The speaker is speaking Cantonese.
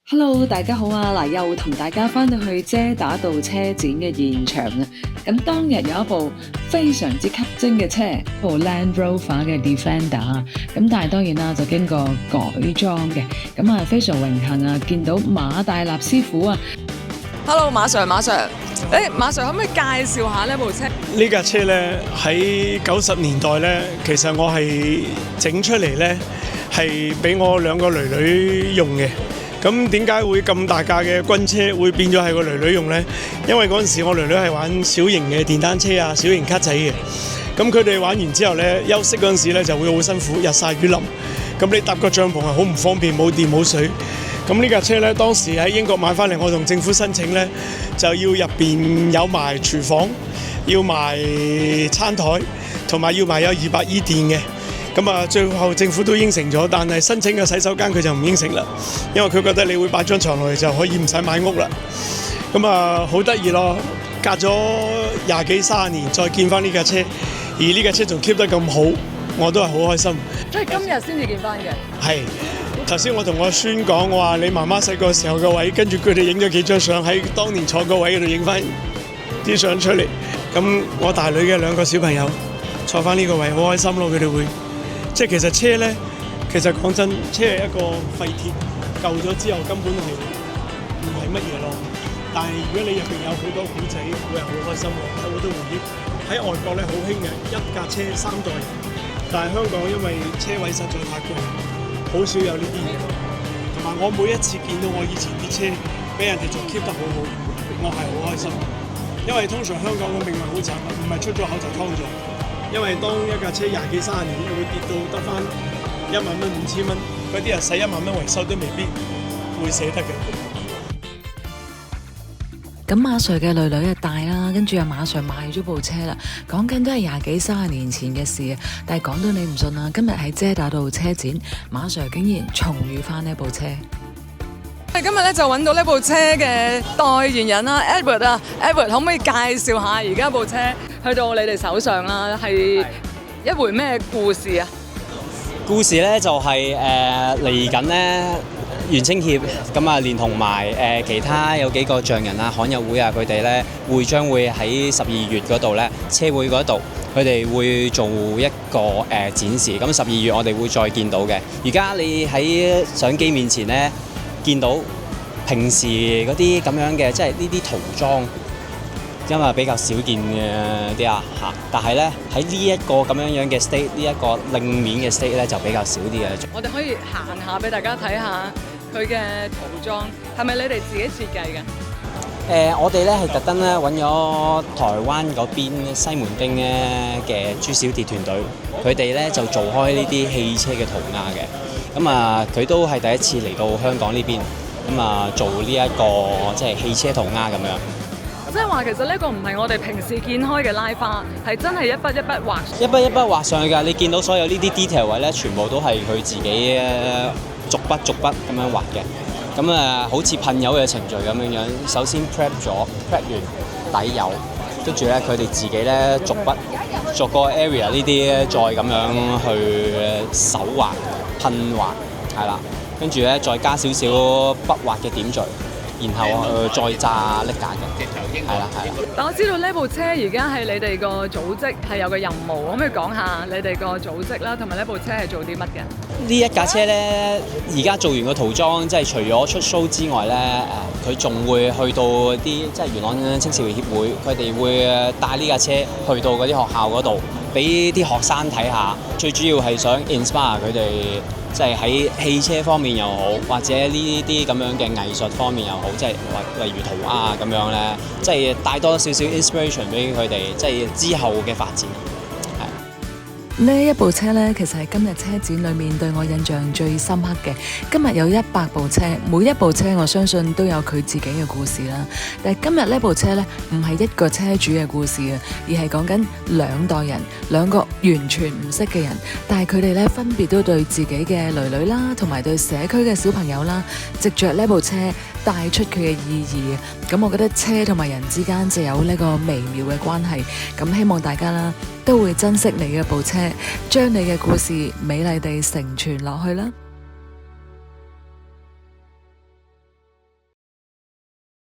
Hello，大家好啊！嗱，又同大家翻到去遮打道車展嘅現場啊！咁當日有一部非常之吸睛嘅車，部 Land Rover 嘅 Defender，咁但係當然啦，就經過改裝嘅，咁啊非常榮幸啊，見到馬大立師傅啊 ！Hello， 馬 Sir， 馬 Sir， 馬 Sir 可唔可以介紹下呢部車？呢架車咧喺90年代咧，其實我係整出嚟咧，係俾我兩個女女用嘅。咁點解會咁大架嘅軍車會變咗係個女女用呢？因為嗰陣時我女女係玩小型嘅電單車啊、小型卡仔嘅。咁佢哋玩完之後呢，休息嗰陣時呢就會好辛苦，日曬雨淋。咁你搭個帳篷係好唔方便，冇電冇水。咁呢架車呢，當時喺英國買翻嚟，我同政府申請呢，就要入邊有埋廚房，要埋餐台，同埋要埋有200E電嘅。咁啊，最後政府都應承咗，但係申請嘅洗手間佢就唔應承啦，因為佢覺得你會擺張床落去就可以唔使買屋啦。咁啊，好得意咯！隔咗20幾30年再見翻呢架車，而呢架車仲 keep 得咁好，我都係好開心。即係今日先至見翻嘅。係，頭先我同我孫講，我話你媽媽細個時候嘅位，跟住佢哋影咗幾張相喺當年坐個位嗰度影翻啲相出嚟。咁我大女嘅2個小朋友坐翻呢個位，好開心咯！佢哋會。即係其實車咧，其實講真，車係一個廢鐵，舊咗之後根本係唔係乜嘢咯。但係如果你入邊有好多古仔，會係好開心嘅，有好多回憶。喺外國咧好興嘅，一架車3代人。但係香港因為車位實在太貴，好少有呢啲嘢。同埋我每一次見到我以前啲車俾人哋仲 keep 得好好，我係好開心。因為通常香港嘅命運好慘，唔係出咗口就劏咗。因為當一架車20幾30年會跌到得翻1萬蚊、5000蚊，嗰啲人使1萬蚊維修都未必會捨得嘅。咁馬 Sir 嘅女女大啦，跟住阿馬 Sir 買咗部車啦，講緊都係20幾30年前嘅事啊！但係講到你唔信啊，今日喺遮打道車展，馬 Sir 竟然重遇翻呢部車。今日咧就揾到呢部車嘅代言人啦 ，Edward 啊 ，Edward 可唔可以介紹下而家部車去到你哋手上啦？係一回咩故事啊？故事咧就係嚟緊咧元青協咁啊，連同埋其他有幾個匠人啊、罕有會啊，佢哋咧將會喺12月嗰度咧車會嗰度，佢哋會做一個展示。咁12月我哋會再見到嘅。而家你喺相機面前咧，見到平時嗰啲咁樣嘅，即係呢啲塗裝，因為比較少見嘅啲啊嚇。但係咧喺呢一個咁樣嘅 state， 呢一個令面嘅 state 咧就比較少啲嘅。我哋可以行下俾大家睇下佢嘅塗裝，係咪你哋自己設計嘅？我哋咧係特登咧揾咗台灣嗰邊西門町咧嘅朱小蝶團隊，佢哋咧就做開呢啲汽車嘅塗鴉嘅。咁啊，佢都係第一次嚟到香港呢邊，咁啊做呢一個即係汽車塗鴉咁樣。即係話其實呢個唔係我哋平時見開嘅拉花，係真係一筆一筆畫。一筆一筆畫上去㗎，你見到所有呢啲 detail 位咧，全部都係佢自己逐筆逐筆咁樣畫嘅。咁啊，好似噴油嘅程序咁樣樣，首先 prep 完底油，跟住咧佢哋自己咧逐筆逐個 area 呢啲再咁樣去手畫。噴畫係啦，跟住咧再加少少筆畫嘅點綴，然後再炸瀝架嘅，係啦。但我知道呢部車而家係你哋個組織係有個任務，可唔可以講下你哋個組織啦，同埋呢部車係做啲乜嘅？呢一架車咧，而家做完個塗裝，即係除咗出 show 之外咧，佢仲會去到啲即係元朗青少年協會，佢哋會帶呢架車去到嗰啲學校嗰度，俾啲學生睇下。最主要係想 inspire 佢哋，即係喺汽車方面又好，或者呢啲咁樣嘅藝術方面又好，即係例如塗鴉啊咁樣咧，即係帶多少少 inspiration 俾佢哋，即係之後嘅發展。呢一部車呢，其實係今日車展裏面對我印象最深刻嘅。今日有100部車，每一部車我相信都有佢自己嘅故事啦。但係今日呢部車呢，唔係一個車主嘅故事啊，而係講緊2代人，2個完全唔識嘅人，但係佢哋呢分別都對自己嘅女女啦，同埋對社區嘅小朋友啦，藉着呢部車帶出佢嘅意義。咁我覺得車同埋人之間就有呢個微妙嘅關係。咁希望大家啦都會珍惜你嘅部車，將你嘅故事美麗地承傳落去啦。